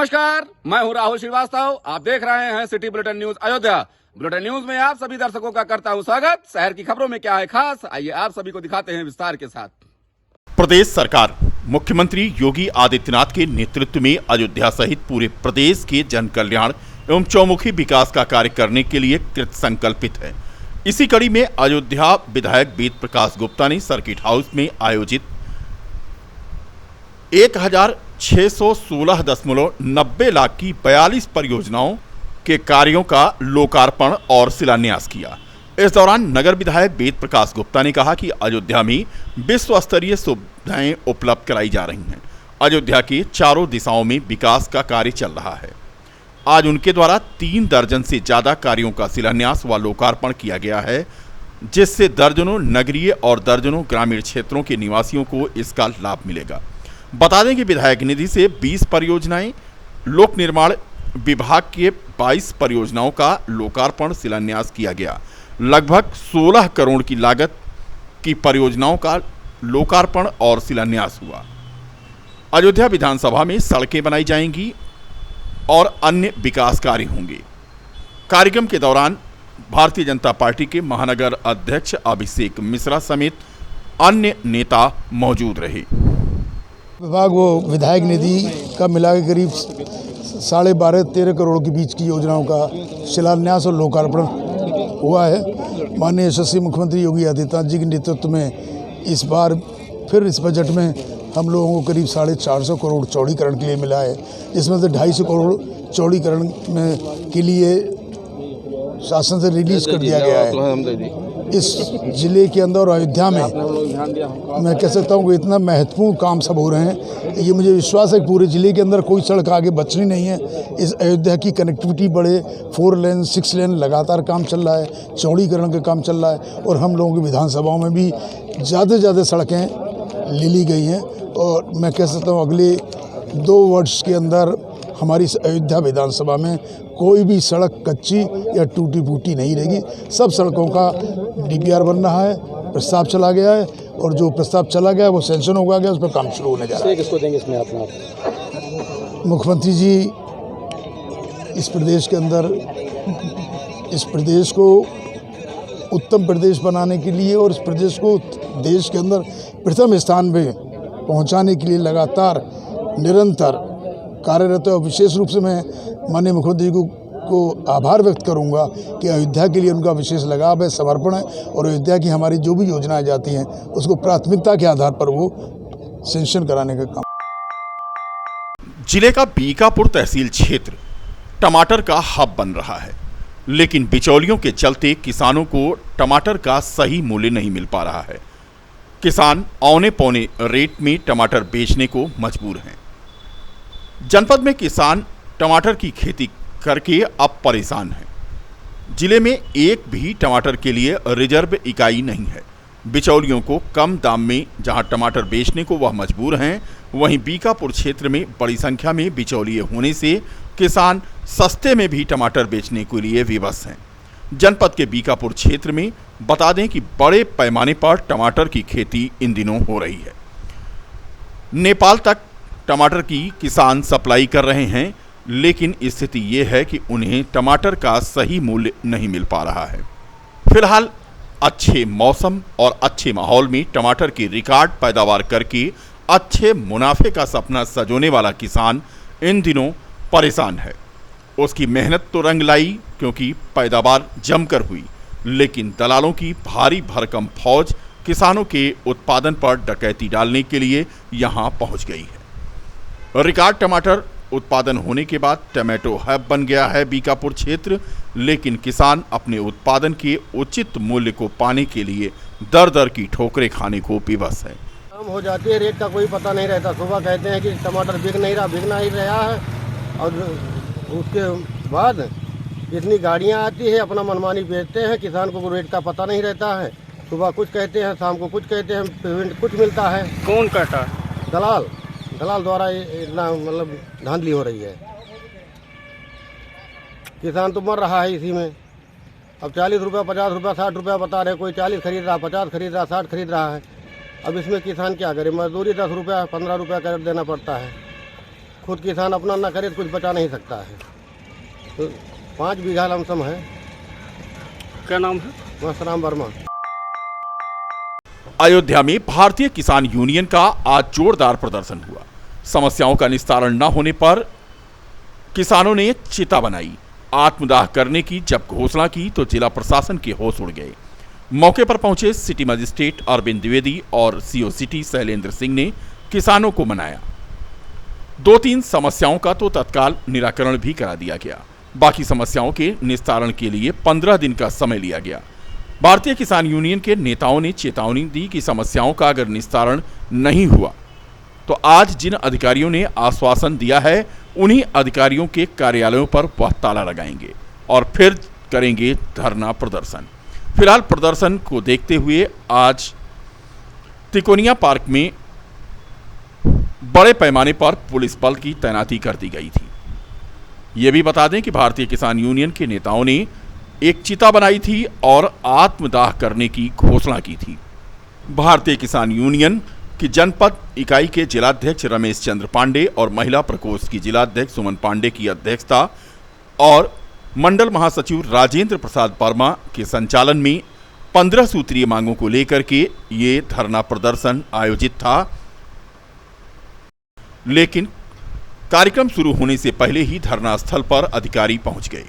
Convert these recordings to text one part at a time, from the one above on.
नमस्कार, मैं हूं राहुल श्रीवास्तव। आप देख रहे हैं city bulletin news Ayodhya. Bulletin news में आप सभी दर्शकों का करता हूं स्वागत। शहर की खबरों में क्या है खास, आइए आप सभी को दिखाते हैं विस्तार के साथ। प्रदेश सरकार मुख्यमंत्री योगी आदित्यनाथ के नेतृत्व में अयोध्या सहित पूरे प्रदेश के जन कल्याण एवं चौमुखी विकास का कार्य करने के लिए कृत संकल्पित है। इसी कड़ी में अयोध्या विधायक वेद प्रकाश गुप्ता ने सर्किट हाउस में आयोजित 1616.90 लाख की 42 परियोजनाओं के कार्यों का लोकार्पण और शिलान्यास किया। इस दौरान नगर विधायक वेद प्रकाश गुप्ता ने कहा कि अयोध्या में विश्व स्तरीय सुविधाएं उपलब्ध कराई जा रही हैं। अयोध्या के चारों दिशाओं में विकास का कार्य चल रहा है। आज उनके द्वारा 3 दर्जन से ज्यादा कार्यों का शिलान्यास व लोकार्पण किया गया है, जिससे दर्जनों नगरीय और दर्जनों ग्रामीण क्षेत्रों के निवासियों को इसका लाभ मिलेगा। बता दें कि विधायक निधि से 20 परियोजनाएं, लोक निर्माण विभाग के 22 परियोजनाओं का लोकार्पण शिलान्यास किया गया। लगभग 16 करोड़ की लागत की परियोजनाओं का लोकार्पण और शिलान्यास हुआ। अयोध्या विधानसभा में सड़कें बनाई जाएंगी और अन्य विकास कार्य होंगे। कार्यक्रम के दौरान भारतीय जनता पार्टी के महानगर अध्यक्ष अभिषेक मिश्रा समेत अन्य नेता मौजूद रहे। विभाग वो विधायक निधि का मिला के करीब 12.5-13 करोड़ के बीच की योजनाओं का शिलान्यास और लोकार्पण हुआ है। माननीय यशस्वी मुख्यमंत्री योगी आदित्यनाथ जी के नेतृत्व में इस बार फिर इस बजट में हम लोगों को करीब 450 करोड़ चौड़ीकरण के लिए मिला है, जिसमें से 250 करोड़ चौड़ीकरण में के लिए शासन से रिलीज कर दिया गया है। इस जिले के अंदर और अयोध्या में मैं कह सकता हूँ कि इतना महत्वपूर्ण काम सब हो रहे हैं, ये मुझे विश्वास है कि पूरे ज़िले के अंदर कोई सड़क आगे बचनी नहीं है। इस अयोध्या की कनेक्टिविटी बढ़े, 4 लेन 6 लेन लगातार काम चल रहा है, चौड़ीकरण का काम चल रहा है और हम लोगों की विधानसभाओं में भी ज़्यादा से ज़्यादा सड़कें ले ली गई हैं। और मैं कह सकता हूँ अगले 2 वर्ष के अंदर हमारी अयोध्या विधानसभा में कोई भी सड़क कच्ची या टूटी फूटी नहीं रहेगी। सब सड़कों का DPR बन रहा है, प्रस्ताव चला गया है और जो प्रस्ताव चला गया है वो सैंक्शन हो गया, उस पर काम शुरू होने जा रहा है। किसको देंगे इसमें अपना? मुख्यमंत्री जी इस प्रदेश के अंदर इस प्रदेश को उत्तम प्रदेश बनाने के लिए और इस प्रदेश को देश के अंदर प्रथम स्थान पे पहुंचाने के लिए लगातार निरंतर कार्यरत है। और विशेष रूप से मैं माननीय मुख्यमंत्री जी को आभार व्यक्त करूंगा कि अयोध्या के लिए उनका विशेष लगाव है, समर्पण है और अयोध्या की हमारी जो भी योजनाएं जाती हैं उसको प्राथमिकता के आधार पर वो सैंक्शन कराने का काम। जिले का बीकापुर तहसील क्षेत्र टमाटर का हब बन रहा है, लेकिन बिचौलियों के चलते किसानों को टमाटर का सही मूल्य नहीं मिल पा रहा है। किसान औने पौने रेट में टमाटर बेचने को मजबूर हैं। जनपद में किसान टमाटर की खेती करके अब परेशान हैं। जिले में एक भी टमाटर के लिए रिजर्व इकाई नहीं है। बिचौलियों को कम दाम में जहां टमाटर बेचने को वह मजबूर हैं, वहीं बीकापुर क्षेत्र में बड़ी संख्या में बिचौलिए होने से किसान सस्ते में भी टमाटर बेचने के लिए विवश हैं। जनपद के बीकापुर क्षेत्र में बता दें कि बड़े पैमाने पर टमाटर की खेती इन दिनों हो रही है। नेपाल तक टमाटर की किसान सप्लाई कर रहे हैं, लेकिन स्थिति ये है कि उन्हें टमाटर का सही मूल्य नहीं मिल पा रहा है। फिलहाल अच्छे मौसम और अच्छे माहौल में टमाटर की रिकॉर्ड पैदावार करके अच्छे मुनाफे का सपना सजोने वाला किसान इन दिनों परेशान है। उसकी मेहनत तो रंग लाई क्योंकि पैदावार जमकर हुई, लेकिन दलालों की भारी भरकम फौज किसानों के उत्पादन पर डकैती डालने के लिए यहां पहुंच गई है। रिकॉर्ड टमाटर उत्पादन होने के बाद टमाटो हब बन गया है बीकापुर क्षेत्र, लेकिन किसान अपने उत्पादन के उचित मूल्य को पाने के लिए दर दर की ठोकरें खाने को विवश है। काम हो जाती है, रेट का कोई पता नहीं रहता। सुबह कहते हैं कि टमाटर बिकना ही रहा है और उसके बाद इतनी गाड़ियां आती है, अपना मनमानी बेचते हैं। किसान को रेट का पता नहीं रहता है। सुबह कुछ कहते हैं, शाम को कुछ कहते हैं, पेमेंट कुछ मिलता है। कौन कहता है? दलाल द्वारा इतना मतलब धांधली हो रही है। किसान तो मर रहा है इसी में। अब 40 रुपया, 50 रुपया, 60 रुपया बता रहे। कोई 40 खरीद रहा, 50 खरीद रहा, 60 खरीद रहा है। अब इसमें किसान क्या करे? मजदूरी 10 रुपया 15 रुपया कर देना पड़ता है। खुद किसान अपना ना करे तो कुछ बचा नहीं सकता है। तो 5 बीघा लमसम है। क्या नाम है? मस्तराम वर्मा। अयोध्या में भारतीय किसान यूनियन का आज जोरदार प्रदर्शन हुआ। समस्याओं का निस्तारण न होने पर किसानों ने चिता बनाई। आत्मदाह करने की जब घोषणा की तो जिला प्रशासन के होश उड़ गए। मौके पर पहुंचे सिटी मजिस्ट्रेट अरविंद द्विवेदी और सीओ सिटी शैलेंद्र सिंह ने किसानों को मनाया। 2-3 समस्याओं का तो तत्काल निराकरण भी करा दिया गया। बाकी समस्याओं के निस्तारण के लिए 15 दिन का समय लिया गया। भारतीय किसान यूनियन के नेताओं ने चेतावनी दी कि समस्याओं का अगर निस्तारण नहीं हुआ तो आज जिन अधिकारियों ने आश्वासन दिया है उन्हीं अधिकारियों के कार्यालयों पर वह ताला लगाएंगे और फिर करेंगे धरना प्रदर्शन। फिलहाल प्रदर्शन को देखते हुए आज तिकोनिया पार्क में बड़े पैमाने पर पुलिस बल की तैनाती कर दी गई थी। ये भी बता दें कि भारतीय किसान यूनियन के नेताओं ने एक चिता बनाई थी और आत्मदाह करने की घोषणा की थी। भारतीय किसान यूनियन की जनपद इकाई के जिलाध्यक्ष रमेश चंद्र पांडे और महिला प्रकोष्ठ की जिलाध्यक्ष सुमन पांडे की अध्यक्षता और मंडल महासचिव राजेंद्र प्रसाद वर्मा के संचालन में 15 सूत्रीय मांगों को लेकर के ये धरना प्रदर्शन आयोजित था। लेकिन कार्यक्रम शुरू होने से पहले ही धरना स्थल पर अधिकारी पहुंच गए।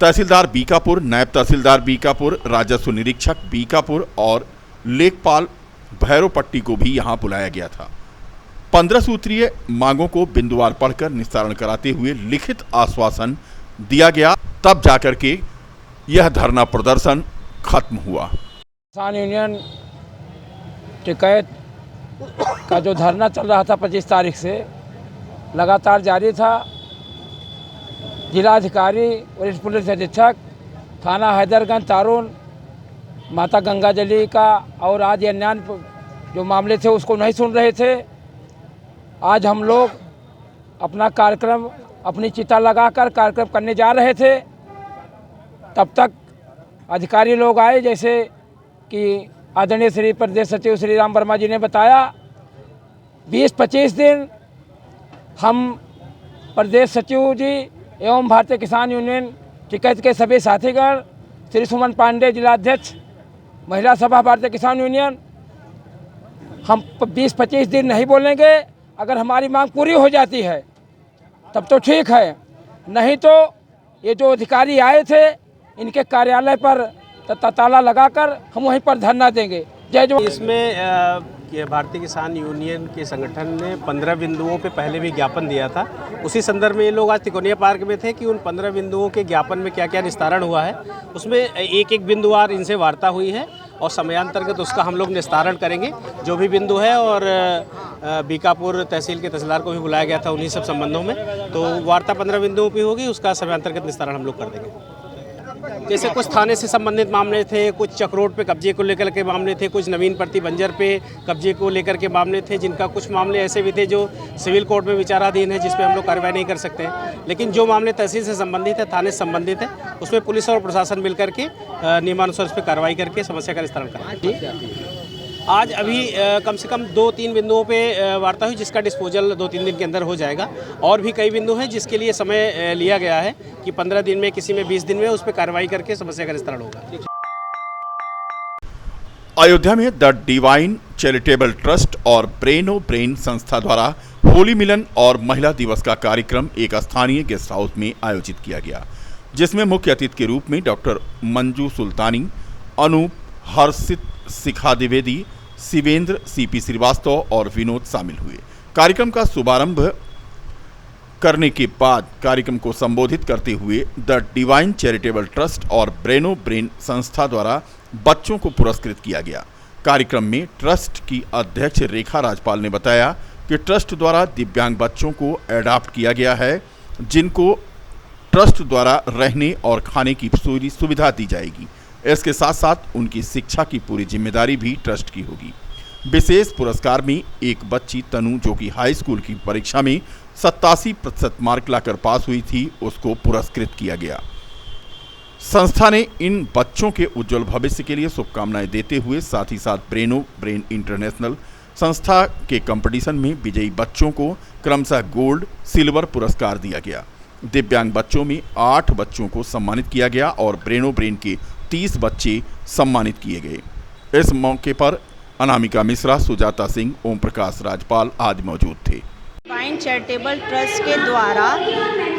तहसीलदार बीकापुर, नायब तहसीलदार बीकापुर, राजस्व निरीक्षक बीकापुर और लेखपाल भैरवपट्टी को भी यहां बुलाया गया था। 15 सूत्रीय मांगों को बिंदुवार पढ़कर निस्तारण कराते हुए लिखित आश्वासन दिया गया, तब जाकर के यह धरना प्रदर्शन खत्म हुआ। किसान यूनियन टिकैत का जो धरना चल रहा था 25 तारीख से लगातार जारी था। जिलाधिकारी, वरिष्ठ पुलिस अधीक्षक, थाना हैदरगंज, तारून, माता गंगाजली का और आदि अन्य जो मामले थे उसको नहीं सुन रहे थे। आज हम लोग अपना कार्यक्रम, अपनी चिता लगाकर कार्यक्रम करने जा रहे थे। तब तक अधिकारी लोग आए, जैसे कि आदरणीय श्री प्रदेश सचिव श्री राम वर्मा जी ने बताया। 20-25 दिन हम प्रदेश सचिव जी एवं भारतीय किसान यूनियन टिकैत के सभी साथीगण, श्री सुमन पांडे जिलाध्यक्ष महिला सभा भारतीय किसान यूनियन, हम 20-25 दिन नहीं बोलेंगे। अगर हमारी मांग पूरी हो जाती है तब तो ठीक है, नहीं तो ये जो अधिकारी आए थे इनके कार्यालय पर ताला लगाकर हम वहीं पर धरना देंगे। जय जवान। इसमें भारतीय किसान यूनियन के संगठन ने 15 बिंदुओं पे पहले भी ज्ञापन दिया था। उसी संदर्भ में ये लोग आज तिकोनिया पार्क में थे कि उन 15 बिंदुओं के ज्ञापन में क्या क्या निस्तारण हुआ है, उसमें एक बिंदुवार इनसे वार्ता हुई है और समयांतर्गत उसका हम लोग निस्तारण करेंगे जो भी बिंदु है। और बीकापुर तहसील के तहसीलदार को भी बुलाया गया था उन्हीं सब संबंधों में। तो वार्ता 15 बिंदुओं पर होगी, उसका समयांतर्गत निस्तारण हम लोग कर देंगे। जैसे कुछ थाने से संबंधित मामले थे, कुछ चक्रोड पे कब्जे को लेकर के मामले थे, कुछ नवीन प्रति बंजर पे कब्जे को लेकर के मामले थे, जिनका कुछ मामले ऐसे भी थे जो सिविल कोर्ट में विचाराधीन है, जिस पे हम लोग कार्रवाई नहीं कर सकते हैं। लेकिन जो मामले तहसील से संबंधित है, थाने से संबंधित है, उसमें पुलिस और प्रशासन मिलकर के नियमानुसार उस पर कार्रवाई करके समस्या का निस्तारण करें। आज अभी कम से कम 2-3 बिंदुओं पे वार्ता हुई, जिसका डिस्पोजल 2-3 दिन के अंदर हो जाएगा। और भी कई बिंदु हैं जिसके लिए समय लिया गया है कि 15 दिन में, किसी में 20 दिन में उस पर कार्रवाई करके समस्या का निस्तारण होगा। अयोध्या में द डिवाइन चैरिटेबल ट्रस्ट और ब्रेनो ब्रेन संस्था द्वारा होली मिलन और महिला दिवस का कार्यक्रम एक स्थानीय गेस्ट हाउस में आयोजित किया गया, जिसमें मुख्य अतिथि के रूप में डॉक्टर मंजू सुल्तानी, अनूप, हर्षित शिखा द्विवेदी, शिवेंद्र, सीपी श्रीवास्तव और विनोद शामिल हुए। कार्यक्रम का शुभारंभ करने के बाद कार्यक्रम को संबोधित करते हुए द डिवाइन चैरिटेबल ट्रस्ट और ब्रेनो ब्रेन संस्था द्वारा बच्चों को पुरस्कृत किया गया। कार्यक्रम में ट्रस्ट की अध्यक्ष रेखा राजपाल ने बताया कि ट्रस्ट द्वारा दिव्यांग बच्चों को एडॉप्ट किया गया है, जिनको ट्रस्ट द्वारा रहने और खाने की पूरी सुविधा दी जाएगी। इसके साथ साथ उनकी शिक्षा की पूरी जिम्मेदारी भी ट्रस्ट की होगी। विशेष पुरस्कार में एक बच्ची तनु, जो कि हाई स्कूल की परीक्षा में 87% मार्क लाकर पास हुई थी, उसको पुरस्कृत किया गया। संस्था ने इन बच्चों के उज्जवल भविष्य के लिए शुभकामनाएं देते हुए साथ ही साथ ब्रेनो ब्रेन इंटरनेशनल संस्था के कंपटीशन में विजयी बच्चों को क्रमशः गोल्ड, सिल्वर पुरस्कार दिया गया। दिव्यांग बच्चों में 8 बच्चों को सम्मानित किया गया और ब्रेनो ब्रेन के 30 बच्चे सम्मानित किए गए। इस मौके पर अनामिका मिश्रा, सुजाता सिंह, ओम प्रकाश राजपाल आदि मौजूद थे। डिवाइन चैरिटेबल ट्रस्ट के द्वारा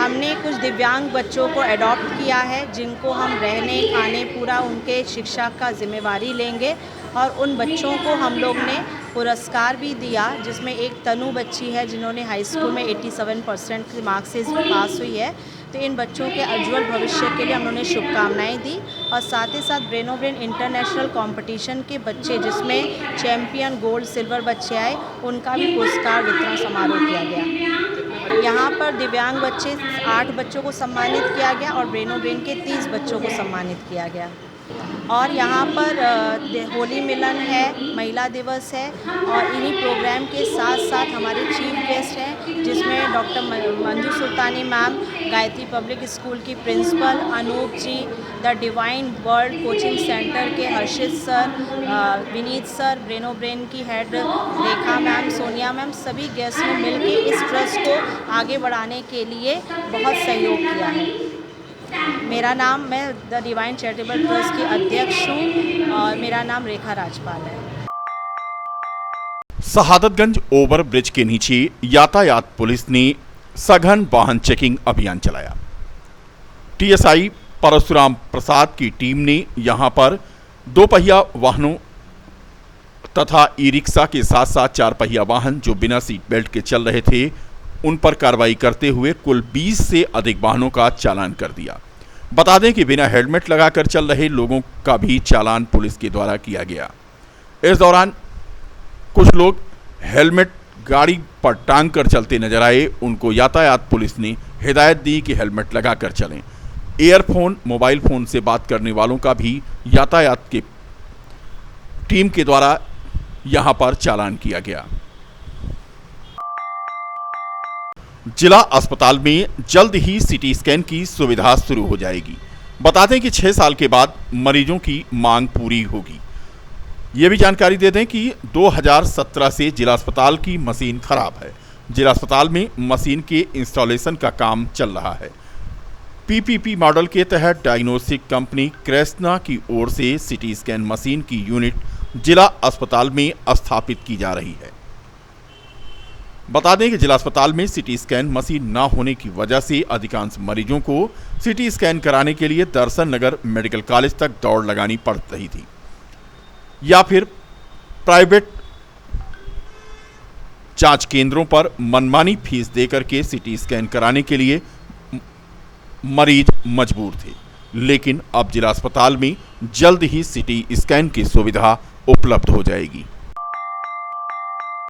हमने कुछ दिव्यांग बच्चों को अडॉप्ट किया है, जिनको हम रहने खाने पूरा उनके शिक्षा का जिम्मेवारी लेंगे और उन बच्चों को हम लोग ने पुरस्कार भी दिया, जिसमें एक तनु बच्ची है जिन्होंने हाई स्कूल में 87% के मार्क्स से पास हुई है। तो इन बच्चों के उज्ज्वल भविष्य के लिए हम उन्हें शुभकामनाएं दी और साथ ही साथ ब्रेनो ब्रेन इंटरनेशनल कंपटीशन के बच्चे जिसमें चैंपियन, गोल्ड, सिल्वर बच्चे आए, उनका भी पुरस्कार वितरण समारोह किया गया। यहाँ पर दिव्यांग बच्चे 8 बच्चों को सम्मानित किया गया और ब्रेनो ब्रेन के 30 बच्चों को सम्मानित किया गया। और यहाँ पर होली मिलन है, महिला दिवस है और इन्हीं प्रोग्राम के साथ साथ हमारे चीफ गेस्ट हैं, जिसमें doctor Manju Sultani ma'am, Gayatri public school की principal, Anoop ji, the divine world coaching centre के Harshit sir, Vineet sir, Brainobrain की head Rekha ma'am, Sonia ma'am, सभी गेस्ट ने मिलकर इस ट्रस्ट को आगे बढ़ाने के लिए बहुत सहयोग किया है। मैं द डिवाइन चैरिटेबल ट्रस्ट की अध्यक्ष हूँ और मेरा नाम रेखा राजपाल है। शहादतगंज ओवर ब्रिज के नीचे यातायात पुलिस ने सघन वाहन चेकिंग अभियान चलाया। टीएसआई परशुराम प्रसाद की टीम ने यहां पर 2 पहिया वाहनों तथा ई रिक्शा के साथ साथ 4 पहिया वाहन जो बिना सीट बेल्ट के चल रहे थे, उन पर कार्रवाई करते हुए कुल 20 से अधिक वाहनों का चालान कर दिया। बता दें कि बिना हेलमेट लगाकर चल रहे लोगों का भी चालान पुलिस के द्वारा किया गया। इस दौरान कुछ लोग हेलमेट गाड़ी पर टांग कर चलते नजर आए। उनको यातायात पुलिस ने हिदायत दी कि हेलमेट लगाकर चलें। ईयरफोन, मोबाइल फोन से बात करने वालों का भी यातायात की टीम के द्वारा यहां पर चालान किया गया। जिला अस्पताल में जल्द ही सीटी स्कैन की सुविधा शुरू हो जाएगी। बता दें कि 6 साल के बाद मरीजों की मांग पूरी होगी। ये भी जानकारी दे दें कि 2017 से जिला अस्पताल की मशीन खराब है। जिला अस्पताल में मशीन के इंस्टॉलेशन का काम चल रहा है। पीपीपी मॉडल के तहत डायग्नोस्टिक कंपनी क्रेस्ना की ओर से सीटी स्कैन मशीन की यूनिट जिला अस्पताल में स्थापित की जा रही है। बता दें कि जिला अस्पताल में सीटी स्कैन मशीन न होने की वजह से अधिकांश मरीजों को सीटी स्कैन कराने के लिए दर्शन नगर मेडिकल कॉलेज तक दौड़ लगानी पड़ रही थी या फिर प्राइवेट जांच केंद्रों पर मनमानी फीस देकर के सीटी स्कैन कराने के लिए मरीज मजबूर थे। लेकिन अब जिला अस्पताल में जल्द ही सीटी स्कैन की सुविधा उपलब्ध हो जाएगी।